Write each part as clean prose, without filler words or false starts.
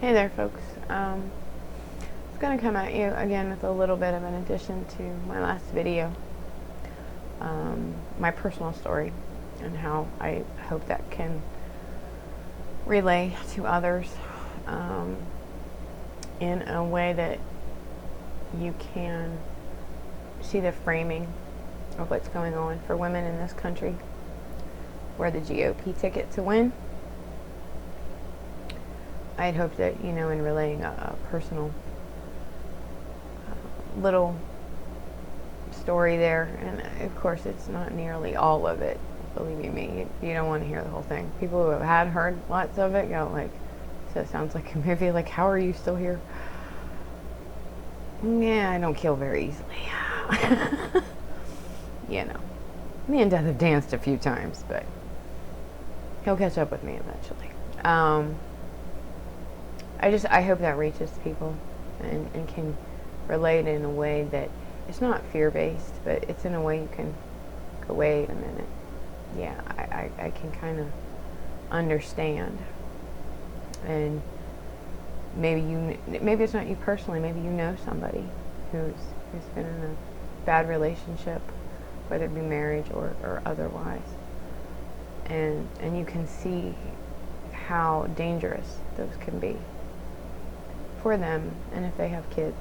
Hey there, folks. It's going to come at you again with a little bit of an addition to my last video. My personal story and how I hope that can relay to others in a way that you can see the framing of what's going on for women in this country. We're the GOP ticket to win. I'd hope that, in relaying a personal little story there, and of course it's not nearly all of it, believe you me, you don't want to hear the whole thing. People who have heard lots of it go like, so it sounds like a movie, like, how are you still here? Yeah, I don't kill very easily. Me and Death have danced a few times, but he'll catch up with me eventually. I hope that reaches people and can relate in a way that it's not fear-based, but it's in a way you can go, wait a minute. Yeah, I can kind of understand. And maybe it's not you personally, maybe you know somebody who's been in a bad relationship, whether it be marriage or otherwise. And you can see how dangerous those can be for them, and if they have kids,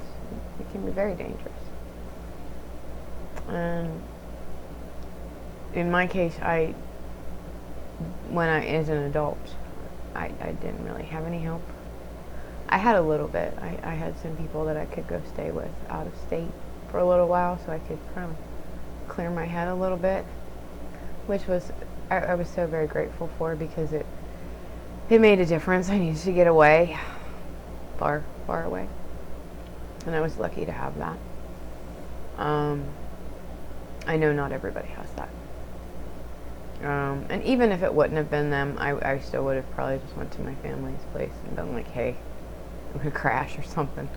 it can be very dangerous. And in my case, as an adult, I didn't really have any help. I had a little bit. I had some people that I could go stay with out of state for a little while, so I could kind of clear my head a little bit, which was I was so very grateful for, because it made a difference. I needed to get away, far away, and I was lucky to have that. I know not everybody has that. And even if it wouldn't have been them, I still would have probably just went to my family's place and been like, hey, I'm going to crash or something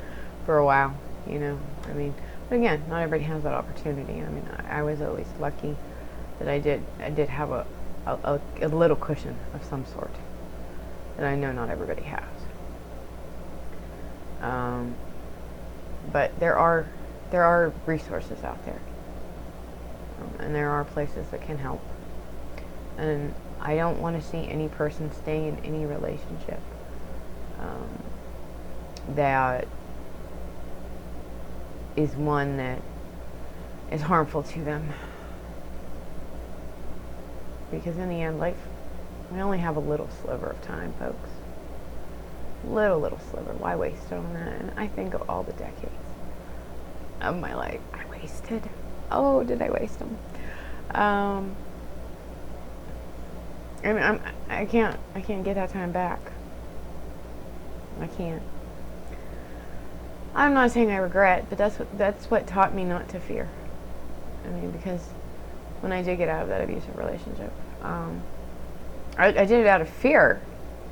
for a while, But again, not everybody has that opportunity. I was always lucky that I did have a little cushion of some sort that I know not everybody has. But there are resources out there. And there are places that can help. And I don't want to see any person stay in any relationship that is one that is harmful to them. Because in the end, life, we only have a little sliver of time, folks. Little sliver. Why waste it on that? And I think of all the decades of my life I wasted. Oh, did I waste them? I can't get that time back. I can't. I'm not saying I regret, but that's what taught me not to fear. Because when I did get out of that abusive relationship, I did it out of fear,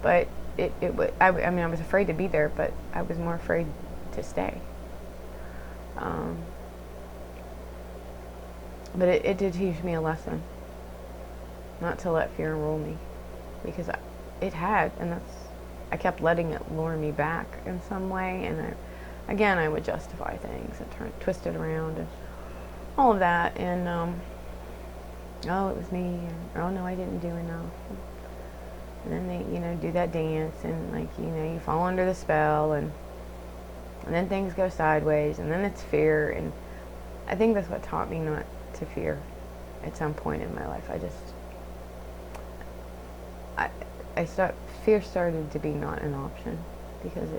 but I was afraid to be there, but I was more afraid to stay. But it did teach me a lesson, not to let fear rule me, because it had, and I kept letting it lure me back in some way, and I would justify things and twist it around and all of that, and oh, it was me, and oh no, I didn't do enough, and then they do that dance, and you fall under the spell, and then things go sideways, and then it's fear, and I think that's what taught me not to fear at some point in my life. Fear started to be not an option, because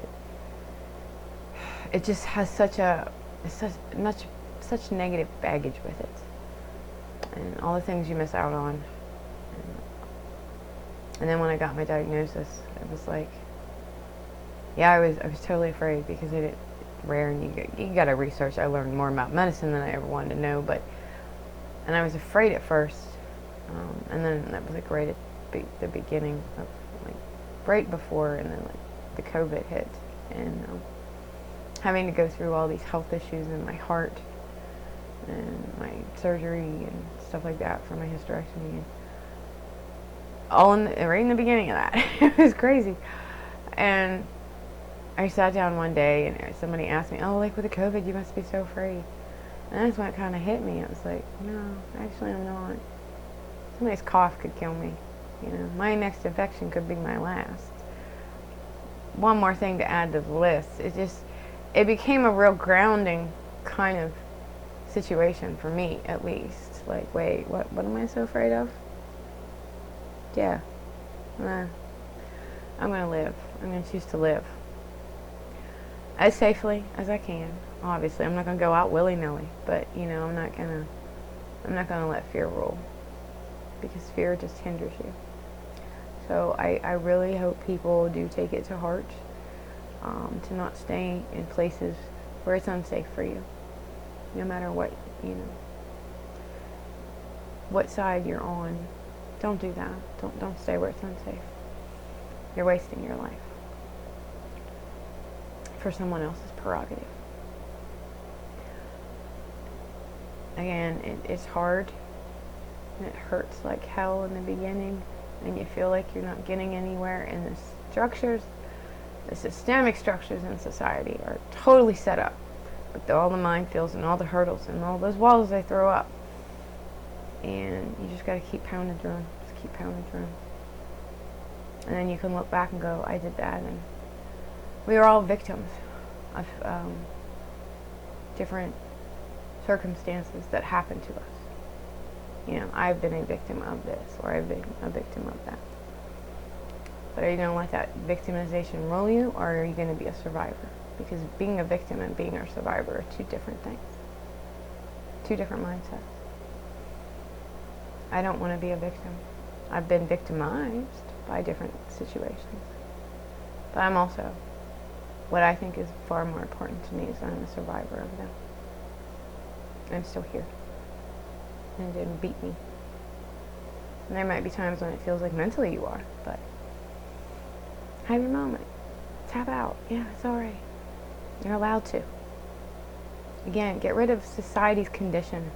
it just has such negative baggage with it, and all the things you miss out on. And then when I got my diagnosis, it was like, yeah, I was totally afraid, because it's rare, and you got to research. I learned more about medicine than I ever wanted to know, and I was afraid at first, and then that was right at the beginning of, right before, and then the COVID hit, and having to go through all these health issues in my heart, and my surgery and stuff like that for my hysterectomy, all right in the beginning of that. It was crazy. And I sat down one day and somebody asked me, oh, like with the COVID, you must be so afraid. And that's when it kind of hit me. It was like, no, actually I'm not. Somebody's cough could kill me. You know, my next infection could be my last. One more thing to add to the list. It became a real grounding kind of situation for me, at least. Like, wait, what am I so afraid of? Yeah. I'm going to live. I'm going to choose to live as safely as I can. Obviously, I'm not going to go out willy-nilly, but, you know, I'm not going to let fear rule, because fear just hinders you. So I really hope people do take it to heart, to not stay in places where it's unsafe for you, no matter what, you know, what side you're on. Don't do that. Don't stay where it's unsafe. You're wasting your life for someone else's prerogative. Again, it's hard, and it hurts like hell in the beginning, and you feel like you're not getting anywhere, and the structures, the systemic structures in society are totally set up with all the minefields and all the hurdles and all those walls they throw up. And you just got to keep pounding through them. Just keep pounding through them. And then you can look back and go, I did that. And we are all victims of different circumstances that happen to us. You know, I've been a victim of this, or I've been a victim of that. But are you going to let that victimization rule you, or are you going to be a survivor? Because being a victim and being a survivor are two different things. Two different mindsets. I don't want to be a victim. I've been victimized by different situations. But I'm also, what I think is far more important to me is I'm a survivor of them. I'm still here. And it didn't beat me. And there might be times when it feels like mentally you are, but have your moment. Tap out. Yeah, it's alright. You're allowed to. Again, get rid of society's condition.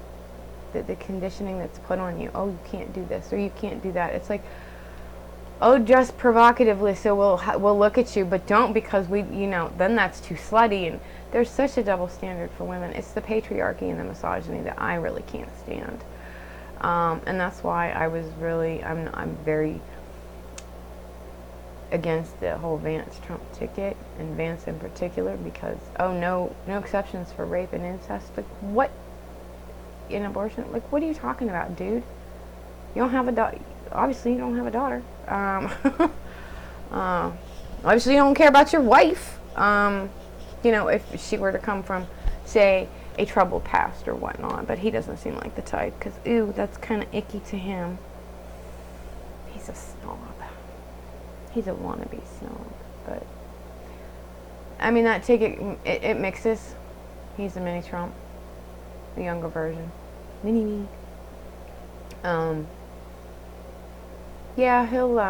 The conditioning that's put on you. Oh, you can't do this, or you can't do that. It's like, oh, dress provocatively so we'll look at you, but don't, because then that's too slutty. And there's such a double standard for women. It's the patriarchy and the misogyny that I really can't stand. And that's why I'm very against the whole Trump ticket, and Vance in particular, because, oh, no exceptions for rape and incest. Like, what? In abortion? Like, what are you talking about, dude? You don't have a daughter. Obviously, you don't have a daughter. Obviously, you don't care about your wife. If she were to come from, say, a troubled past or whatnot. But he doesn't seem like the type, because, ew, that's kind of icky to him. He's a snob. He's a wannabe snob. But, I mean, that ticket, it mixes. He's a mini Trump. The younger version. Mini me. Yeah, he'll,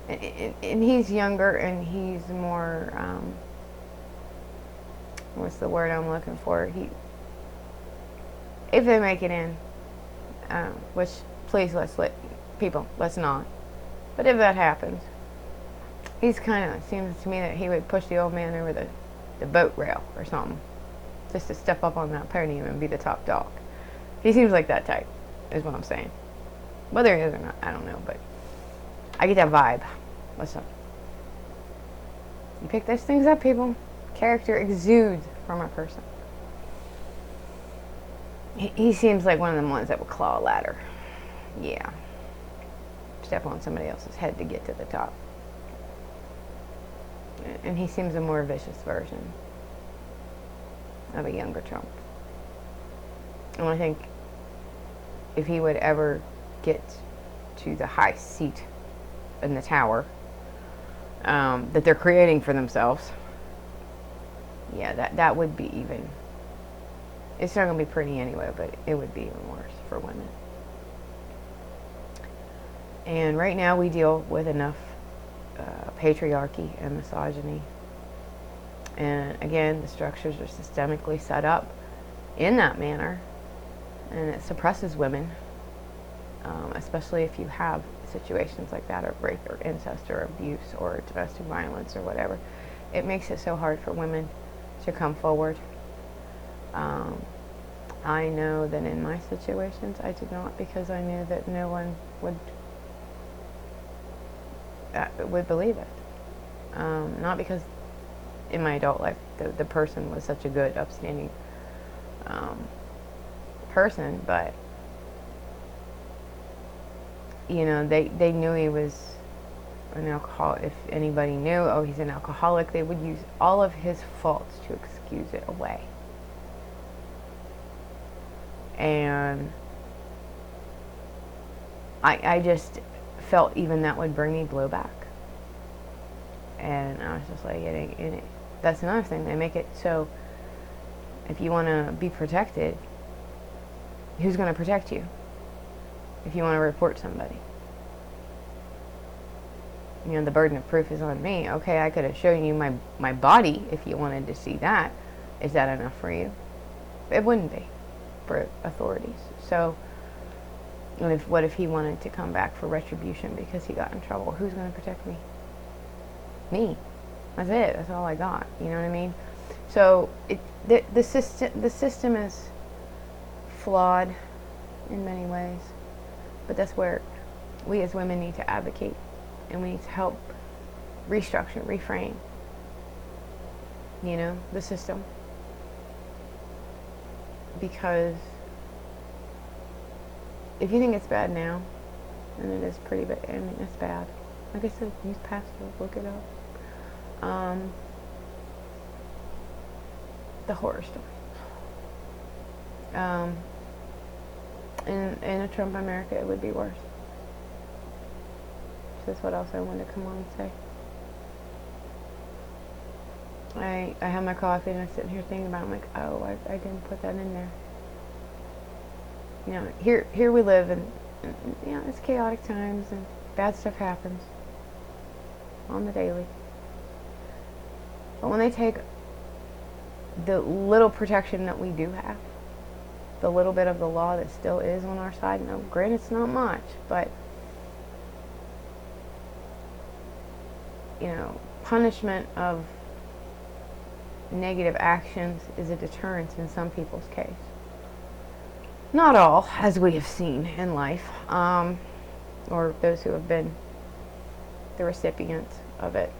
and he's younger, and he's more, what's the word I'm looking for? If they make it in, which, please, let's not. But if that happens, he's seems to me that he would push the old man over the boat rail or something, just to step up on that podium and be the top dog. He seems like that type, is what I'm saying. Whether he is or not, I don't know, but I get that vibe. What's up? You pick those things up, people. Character exudes from a person. He seems like one of them ones that would claw a ladder. Yeah. Step on somebody else's head to get to the top. And he seems a more vicious version of a younger Trump. And I think if he would ever get to the high seat in the tower that they're creating for themselves, yeah, that would be even. It's not going to be pretty anyway, but it would be even worse for women. And right now we deal with enough patriarchy and misogyny. And again, the structures are systemically set up in that manner, and it suppresses women, especially if you have situations like that of rape or incest or abuse or domestic violence or whatever. it makes it so hard for women to come forward. I know that in my situations I did not, because I knew that no one would believe it. Not because in my adult life the person was such a good, upstanding person, but you know, they knew he was an alcoholic. If anybody knew, oh, he's an alcoholic, they would use all of his faults to excuse it away. And I just felt even that would bring me blowback. And I was just like, that's another thing. They make it so if you want to be protected, who's going to protect you? If you want to report somebody, you know, the burden of proof is on me. Okay, I could have shown you my body if you wanted to see that. Is that enough for you? It wouldn't be for authorities. So what if he wanted to come back for retribution because he got in trouble? Who's going to protect me? Me. That's it. That's all I got. You know what I mean? So the system is flawed in many ways, but that's where we as women need to advocate, and we need to help restructure, reframe, you know, the system. Because if you think it's bad now, and it is pretty bad, I mean, it's bad. Like I said, use password, look it up. The horror story. In a Trump America, it would be worse. So that's what else I wanted to come on and say. I have my coffee and I'm sitting here thinking about it. I'm like, oh, I didn't put that in there. You know, here we live, and you know, it's chaotic times and bad stuff happens on the daily. But when they take the little protection that we do have, the little bit of the law that still is on our side, no, granted it's not much, but you know, punishment of negative actions is a deterrent in some people's case. Not all, as we have seen in life, or those who have been the recipients of it.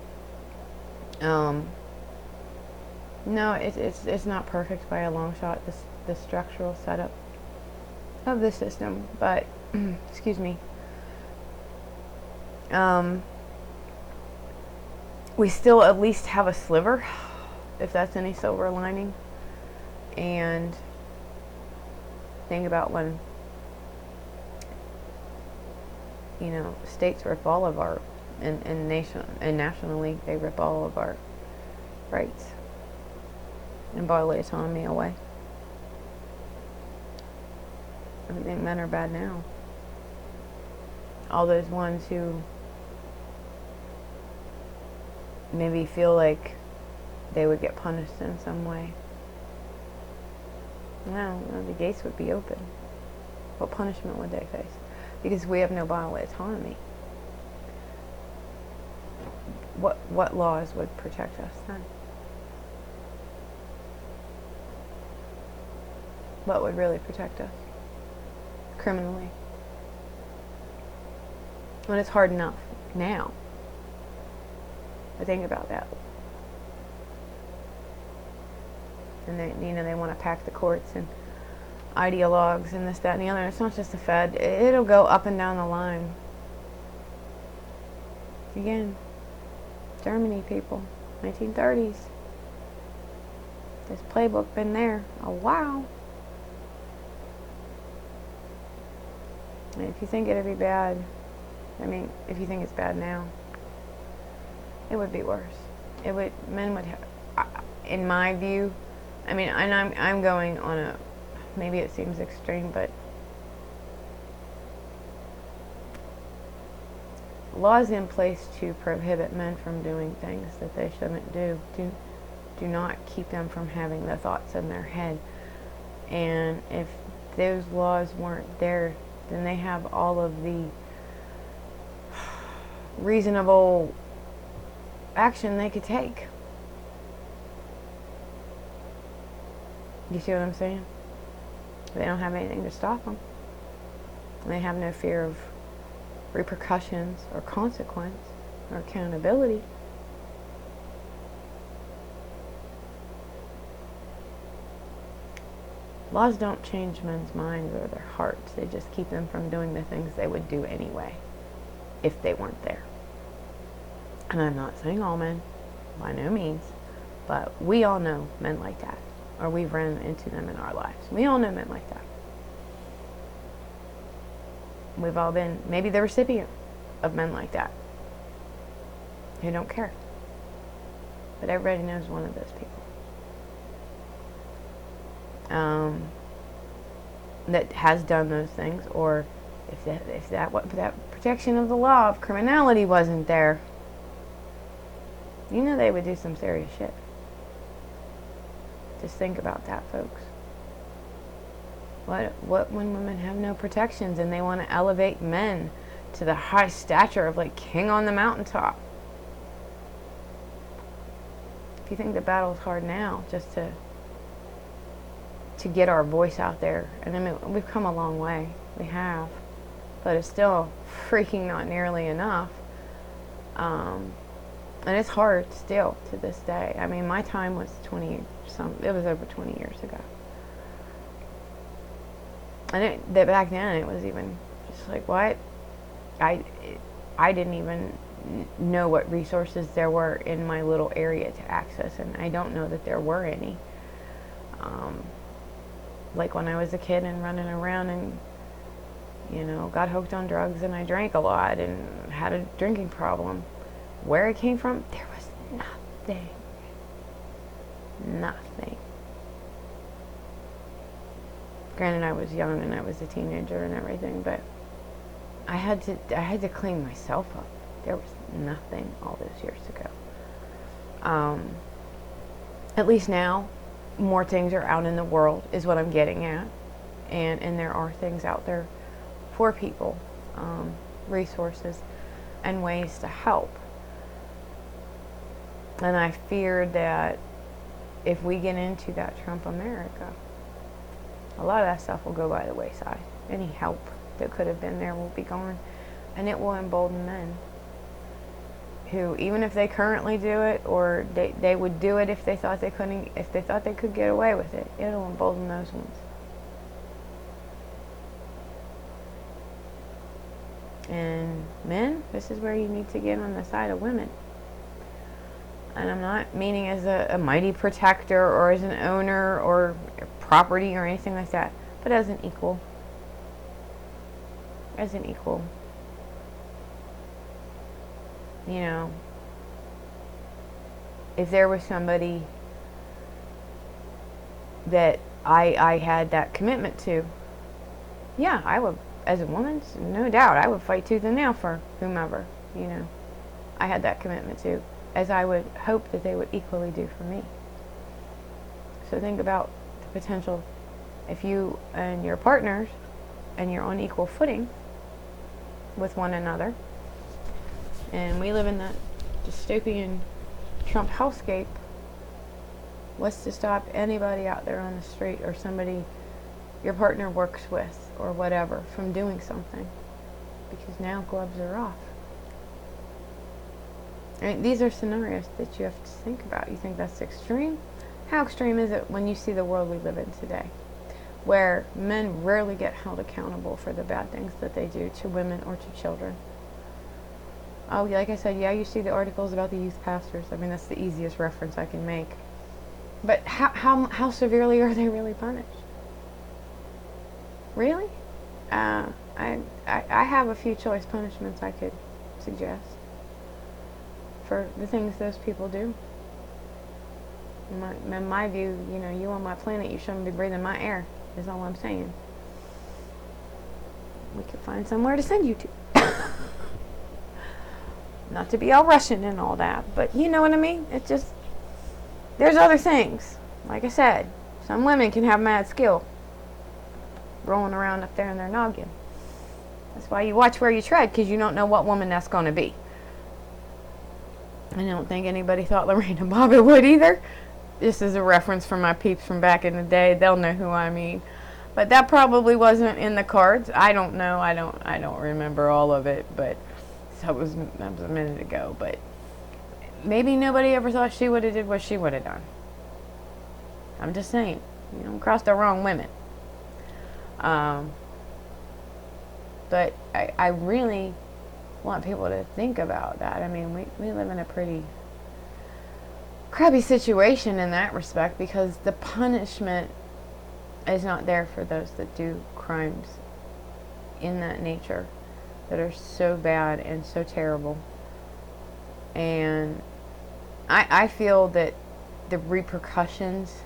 No, it's not perfect by a long shot, the structural setup of the system, but excuse me. We still at least have a sliver, if that's any silver lining. And think about when, you know, states rip all of our, and nationally they rip all of our rights and bodily autonomy away. I think men are bad now. All those ones who maybe feel like they would get punished in some way. No, the gates would be open. What punishment would they face? Because we have no bodily autonomy. What laws would protect us then? What would really protect us criminally? When it's hard enough now. I think about that. And they want to pack the courts and ideologues and this, that, and the other. It's not just the Fed. It'll go up and down the line. Again, Germany, people, 1930s. This playbook been there a while. And if you think it'd be bad, I mean, if you think it's bad now, it would be worse. Men would have, in my view, I mean, and I'm going on a, maybe it seems extreme, but laws in place to prohibit men from doing things that they shouldn't do not keep them from having the thoughts in their head. And if those laws weren't there, then they have all of the reasonable action they could take. You see what I'm saying? They don't have anything to stop them. They have no fear of repercussions or consequence or accountability. Laws don't change men's minds or their hearts. They just keep them from doing the things they would do anyway if they weren't there. And I'm not saying all men, by no means, but we all know men like that, or we've run into them in our lives. We all know men like that. We've all been maybe the recipient of men like that who don't care. But everybody knows one of those people. That has done those things, or if that protection of the law of criminality wasn't there, you know they would do some serious shit. Just think about that, folks. What when women have no protections and they want to elevate men to the high stature of like king on the mountaintop? If you think the battle's hard now, just to get our voice out there, and I mean we've come a long way, we have, but it's still freaking not nearly enough. And it's hard still to this day. I mean, my time was it was over 20 years ago. And back then it was even just like, what? I didn't even know what resources there were in my little area to access, and I don't know that there were any. Like when I was a kid and running around and, you know, got hooked on drugs and I drank a lot and had a drinking problem. Where it came from, there was nothing. Nothing. Granted, I was young and I was a teenager and everything, but I had to clean myself up. There was nothing all those years ago. At least now, more things are out in the world, is what I'm getting at, and there are things out there for people, resources and ways to help. And I fear that if we get into that Trump America, a lot of that stuff will go by the wayside. Any help that could have been there will be gone, and it will embolden men who, even if they currently do it, or they would do it if they thought they could get away with it, it'll embolden those ones. And men, this is where you need to get on the side of women. And I'm not meaning as a mighty protector or as an owner or property or anything like that, but as an equal. As an equal. You know, if there was somebody that I had that commitment to, yeah, I would, as a woman, no doubt, I would fight tooth and nail for whomever, you know, I had that commitment to, as I would hope that they would equally do for me. So think about the potential, if you and your partners, and you're on equal footing with one another, and we live in that dystopian Trump hellscape, what's to stop anybody out there on the street, or somebody your partner works with or whatever, from doing something? Because now gloves are off. I mean, these are scenarios that you have to think about. You think that's extreme? How extreme is it when you see the world we live in today, where men rarely get held accountable for the bad things that they do to women or to children? Oh, like I said, yeah, you see the articles about the youth pastors. I mean, that's the easiest reference I can make. But how severely are they really punished? Really? I have a few choice punishments I could suggest for the things those people do. In my view, you know, you on my planet, you shouldn't be breathing my air, is all I'm saying. We could find somewhere to send you to. Not to be all Russian and all that, but you know what I mean? It's just, there's other things. Like I said, some women can have mad skill rolling around up there in their noggin. That's why you watch where you tread, because you don't know what woman that's going to be. I don't think anybody thought Lorena Bobbitt would either. this is a reference for my peeps from back in the day. They'll know who I mean. But that probably wasn't in the cards. I don't know. I don't remember all of it, but that was a minute ago. But maybe nobody ever thought she would have did what she would have done. I'm just saying, you don't cross the wrong women. But I really want people to think about that. I mean, we live in a pretty crappy situation in that respect, because the punishment is not there for those that do crimes in that nature that are so bad and so terrible. And I feel that the repercussions,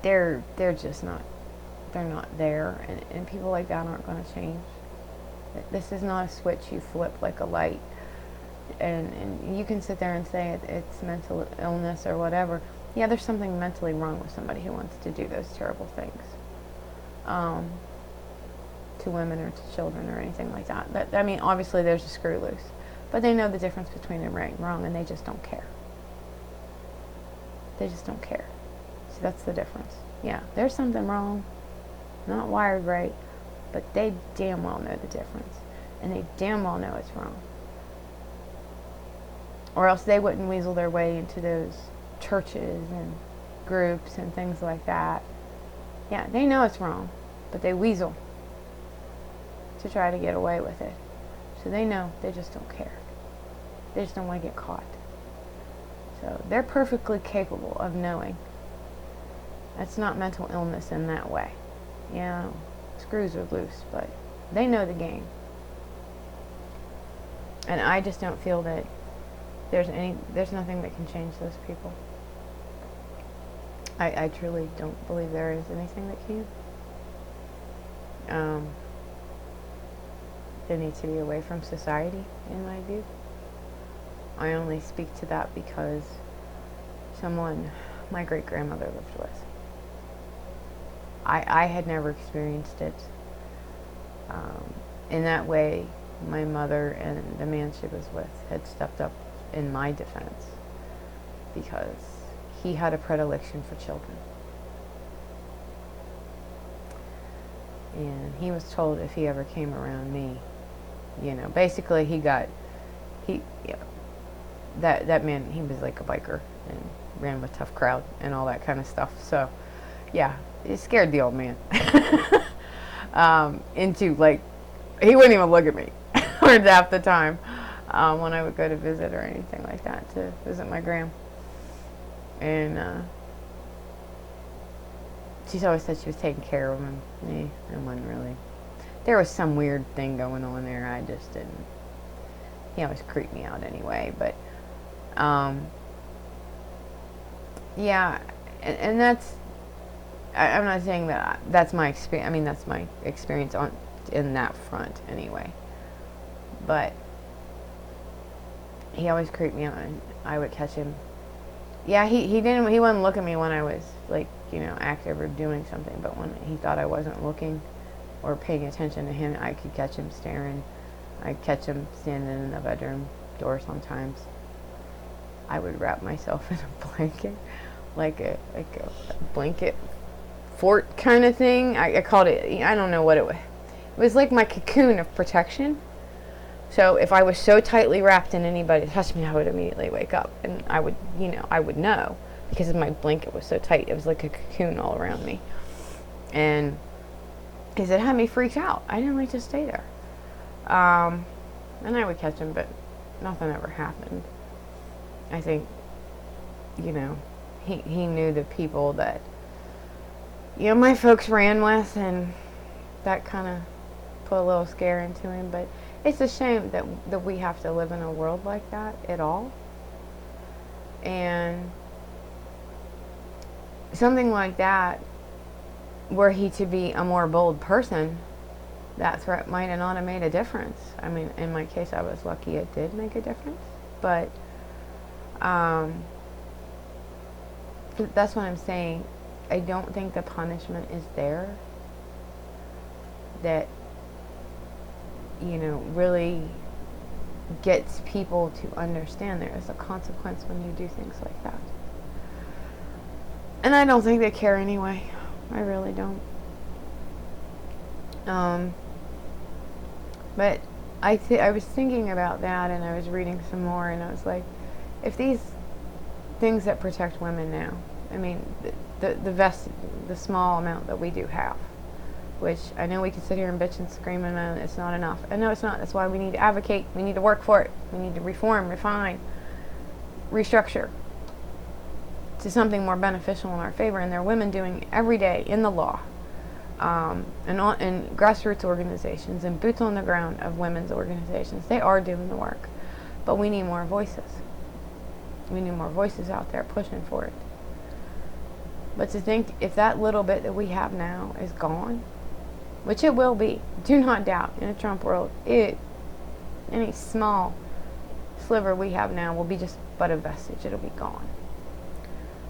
they're just not, they're not there, and people like that aren't going to change. This is not a switch you flip like a light, and you can sit there and say it's mental illness or whatever. Yeah, there's something mentally wrong with somebody who wants to do those terrible things to women or to children or anything like that. I mean, obviously there's a screw loose, but they know the difference between the right and wrong, and they just don't care. They just don't care. So that's the difference. Yeah, there's something wrong, not wired right, but they damn well know the difference, and they damn well know it's wrong. Or else they wouldn't weasel their way into those churches and groups and things like that. Yeah, they know it's wrong, but they weasel to try to get away with it. So they know, they just don't care. They just don't want to get caught. So they're perfectly capable of knowing. That's not mental illness in that way. Yeah, screws are loose, but they know the game. And I just don't feel that there's nothing that can change those people. I truly don't believe there is anything that can. They need to be away from society, in my view. I only speak to that because someone my great-grandmother lived with. I had never experienced it. In that way, my mother and the man she was with had stepped up in my defense, because he had a predilection for children. And he was told if he ever came around me, basically that man, he was like a biker and ran with tough crowd and all that kind of stuff. So, yeah, it scared the old man into, like, he wouldn't even look at me or half the time when I would go to visit or anything like that, to visit my gram. And she's always said she was taking care of him. It wasn't really. There was some weird thing going on there. I just didn't. He always creeped me out anyway. But yeah, and that's. I'm not saying that that's my experience. I mean, that's my experience in that front anyway. But he always creeped me out, and I would catch him. Yeah, he wouldn't look at me when I was, like, active or doing something, but when he thought I wasn't looking or paying attention to him, I could catch him staring. I'd catch him standing in the bedroom door sometimes. I would wrap myself in a blanket, like a blanket fort kind of thing. I called it, I don't know what it was. It was like my cocoon of protection. So if I was so tightly wrapped and anybody touched me, I would immediately wake up, and I would know, because my blanket was so tight. It was like a cocoon all around me, and because it had me freaked out. I didn't like to stay there. And I would catch him, but nothing ever happened. I think, he knew the people that, my folks ran with, and that kind of put a little scare into him. But it's a shame that we have to live in a world like that at all. And something like that, were he to be a more bold person, that threat might not have made a difference. I mean, in my case, I was lucky it did make a difference. But that's what I'm saying. I don't think the punishment is there that, really gets people to understand there is a consequence when you do things like that. And I don't think they care anyway. I really don't. But I was thinking about that, and I was reading some more, and I was like, if these things that protect women now, I mean, the small amount that we do have, which I know we can sit here and bitch and scream and moan, it's not enough. I know it's not. That's why we need to advocate. We need to work for it. We need to reform, refine, restructure to something more beneficial in our favor. And there are women doing every day in the law, and grassroots organizations and boots on the ground of women's organizations. They are doing the work, but we need more voices. We need more voices out there pushing for it. But to think, if that little bit that we have now is gone, which it will be, do not doubt, in a Trump world, any small sliver we have now will be just but a vestige. It'll be gone.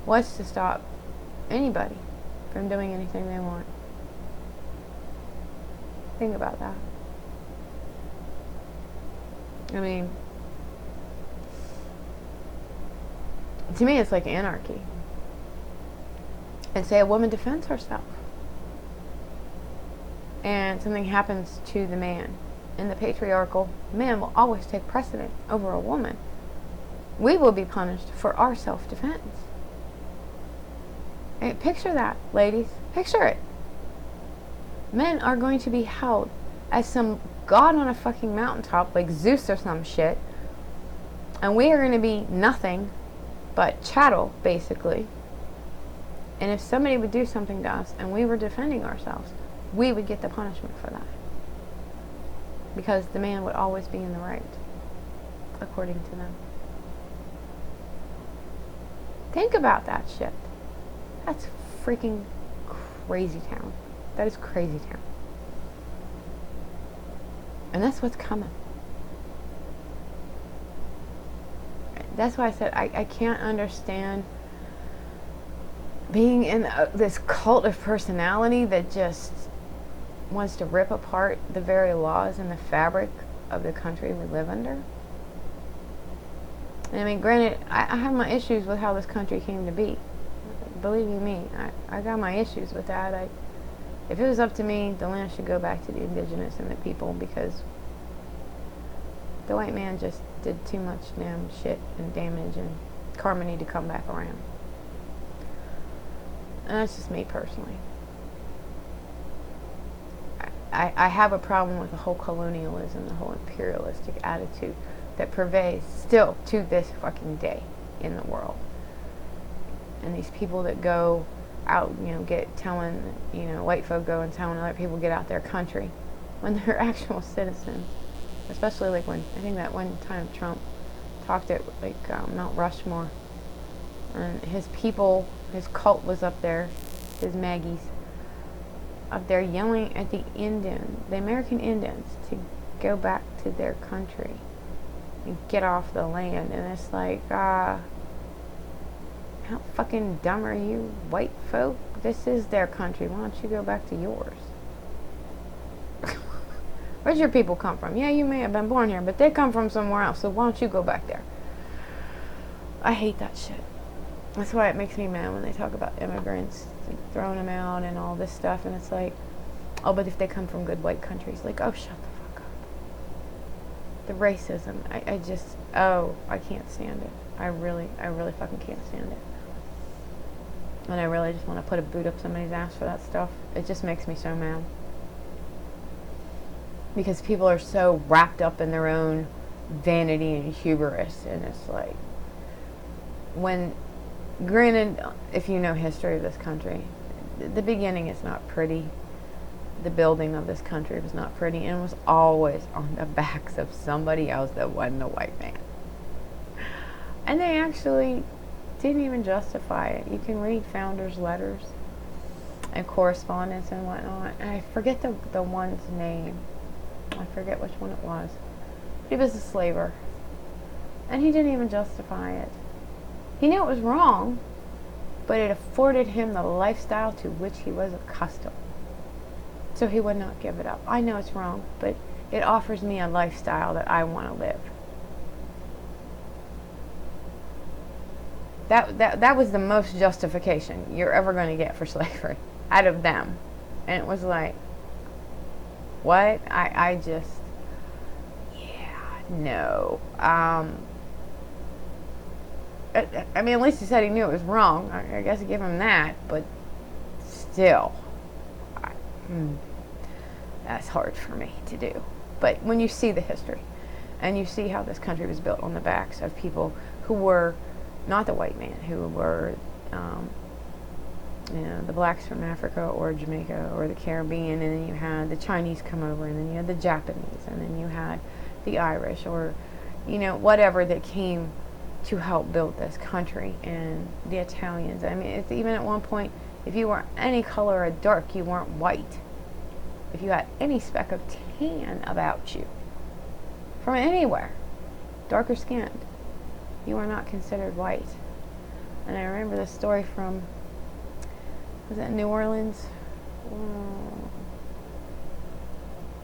What's to stop anybody from doing anything they want? Think about that. I mean, to me it's like anarchy. And say a woman defends herself and something happens to the man, and the patriarchal man will always take precedent over a woman. We will be punished for our self-defense. And picture that, ladies. Picture it. Men are going to be held as some god on a fucking mountaintop, like Zeus or some shit, and we are going to be nothing but chattel, basically. And if somebody would do something to us and we were defending ourselves, we would get the punishment for that. Because the man would always be in the right, according to them. Think about that shit. That's freaking crazy town. That is crazy town. And that's what's coming. That's why I said I can't understand being in this cult of personality that just wants to rip apart the very laws and the fabric of the country we live under. And I mean, granted, I have my issues with how this country came to be. Believe you me, I got my issues with that. If it was up to me, the land should go back to the indigenous and the people, because the white man just did too much damn shit and damage, and karma need to come back around. And that's just me personally. I have a problem with the whole colonialism, the whole imperialistic attitude that pervades still to this fucking day in the world. And these people that go out, white folk go and telling other people get out their country when they're actual citizens. Especially like when, I think that one time Trump talked at Mount Rushmore, and his people, his cult was up there, his Maggies, up there yelling at the American Indians to go back to their country and get off the land. And it's like, how fucking dumb are you, white folk? This is their country. Why don't you go back to yours? Where's your people come from? Yeah, you may have been born here, but they come from somewhere else, so why don't you go back there? I hate that shit. That's why it makes me mad when they talk about immigrants and throwing them out and all this stuff, and it's like, oh, but if they come from good white countries, like, oh, shut the fuck up. The racism, I can't stand it. I really fucking can't stand it. And I really just want to put a boot up somebody's ass for that stuff. It just makes me so mad. Because people are so wrapped up in their own vanity and hubris, and it's like, granted, if you know history of this country, the beginning is not pretty. The building of this country was not pretty, and it was always on the backs of somebody else that wasn't a white man. And they actually didn't even justify it. You can read founders' letters and correspondence and whatnot, and I forget the one's name. I forget which one it was. He was a slaver, and he didn't even justify it. He knew it was wrong, but it afforded him the lifestyle to which he was accustomed. So he would not give it up. I know it's wrong, but it offers me a lifestyle that I want to live. That was the most justification you're ever going to get for slavery out of them. And it was like, what? I just, yeah, no. I mean, at least he said he knew it was wrong. I guess I give him that, but still, that's hard for me to do. But when you see the history, and you see how this country was built on the backs of people who were not the white man, who were, the blacks from Africa or Jamaica or the Caribbean, and then you had the Chinese come over, and then you had the Japanese, and then you had the Irish, or, whatever that came to help build this country, and the Italians. I mean, it's even at one point, if you were any color or dark, you weren't white. If you had any speck of tan about you, from anywhere, darker skinned, you were not considered white. And I remember this story from, was it New Orleans?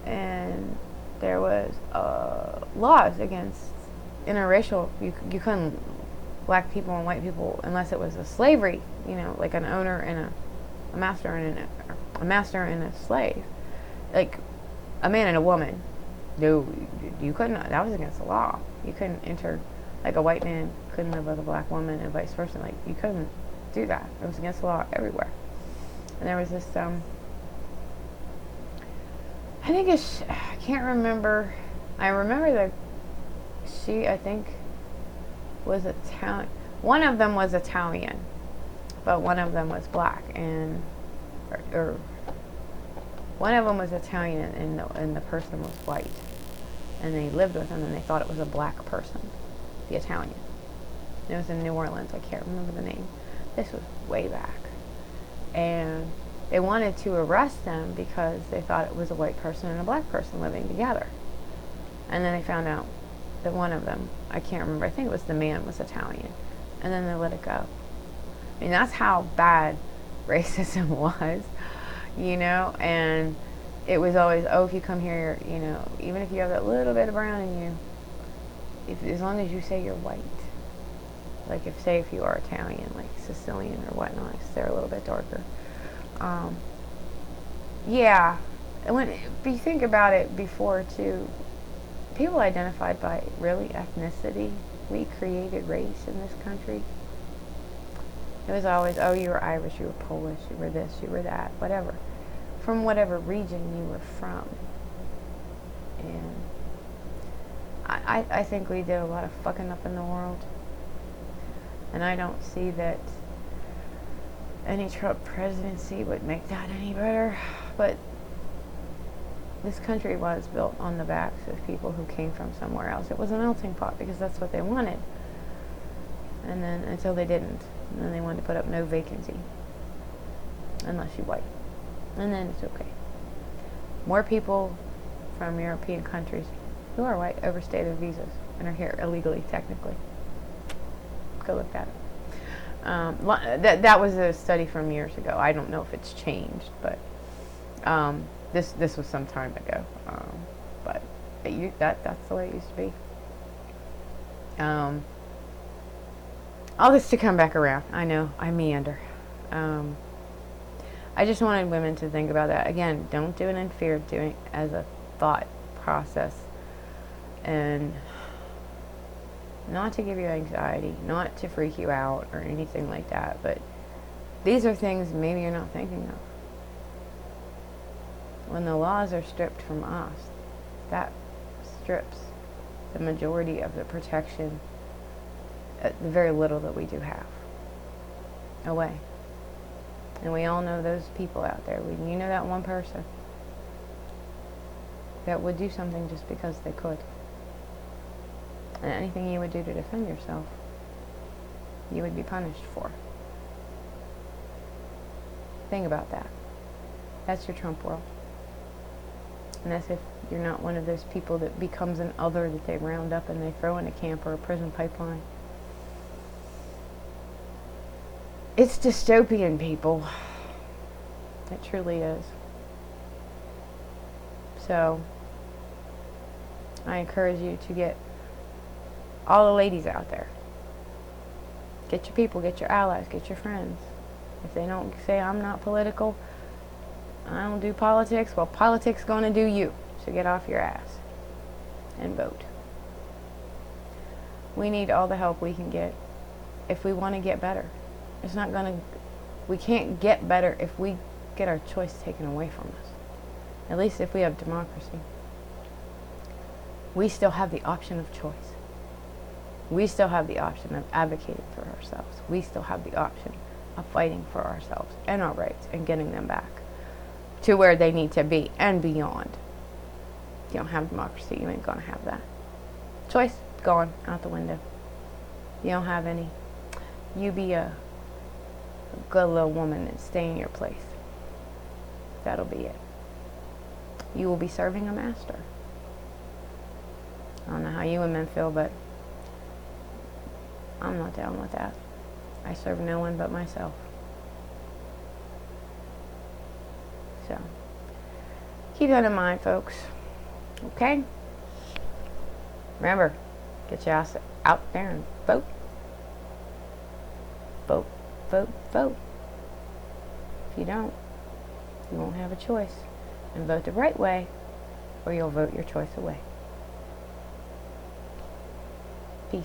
And there was laws against interracial. You couldn't, black people and white people, unless it was a slavery, like an owner and a master and a slave, like a man and a woman. No, you couldn't. That was against the law. You couldn't enter, like a white man couldn't live with a black woman and vice versa. Like, you couldn't do that. It was against the law everywhere. And there was this, I can't remember. I remember that I think, was Italian. One of them was Italian, but one of them was black, and, or one of them was Italian, and the person was white. And they lived with him, and they thought it was a black person, the Italian. It was in New Orleans. I can't remember the name. This was way back. And they wanted to arrest them because they thought it was a white person and a black person living together. And then they found out that one of them, I can't remember, I think it was the man, was Italian. And then they let it go. I mean, that's how bad racism was, and it was always, if you come here, even if you have that little bit of brown in you, as long as you say you're white, like if you are Italian, like Sicilian or whatnot, because they're a little bit darker. Yeah, if you think about it before too, people identified by really ethnicity. We created race in this country. It was always, you were Irish, you were Polish, you were this, you were that, whatever. From whatever region you were from. And I think we did a lot of fucking up in the world. And I don't see that any Trump presidency would make that any better. But this country was built on the backs of people who came from somewhere else. It was a melting pot because that's what they wanted. And then, until they didn't. And then they wanted to put up no vacancy. Unless you're white. And then it's okay. More people from European countries who are white overstay their visas and are here illegally, technically. Go look at it. That was a study from years ago. I don't know if it's changed, but this was some time ago. But that's the way it used to be. All this to come back around. I know, I meander. I just wanted women to think about that. Again, don't do it in fear, do it as a thought process. And not to give you anxiety, not to freak you out or anything like that, but these are things maybe you're not thinking of. When the laws are stripped from us, that strips the majority of the protection, the very little that we do have, away. And we all know those people out there. You know that one person that would do something just because they could. And anything you would do to defend yourself, you would be punished for. Think about that. That's your Trump world. And that's if you're not one of those people that becomes an other that they round up and they throw in a camp or a prison pipeline. It's dystopian, people. It truly is. So, I encourage you to get all the ladies out there Get your people, get your allies, get your friends. If they don't say I'm not political, I don't do politics, well, politics is going to do you. So get off your ass and vote. We need all the help we can get if we want to get better. It's not going to, we can't get better if we get our choice taken away from us. At least if we have democracy. We still have the option of choice. We still have the option of advocating for ourselves. We still have the option of fighting for ourselves and our rights and getting them back to where they need to be and beyond. You don't have democracy, you ain't gonna have that. Choice, gone out the window. You don't have any. You be a good little woman and stay in your place. That'll be it. You will be serving a master. I don't know how you women feel, but I'm not down with that. I serve no one but myself. So, keep that in mind, folks. Okay? Remember, get your ass out there and vote. Vote, vote, vote. If you don't, you won't have a choice. And vote the right way, or you'll vote your choice away. Peace.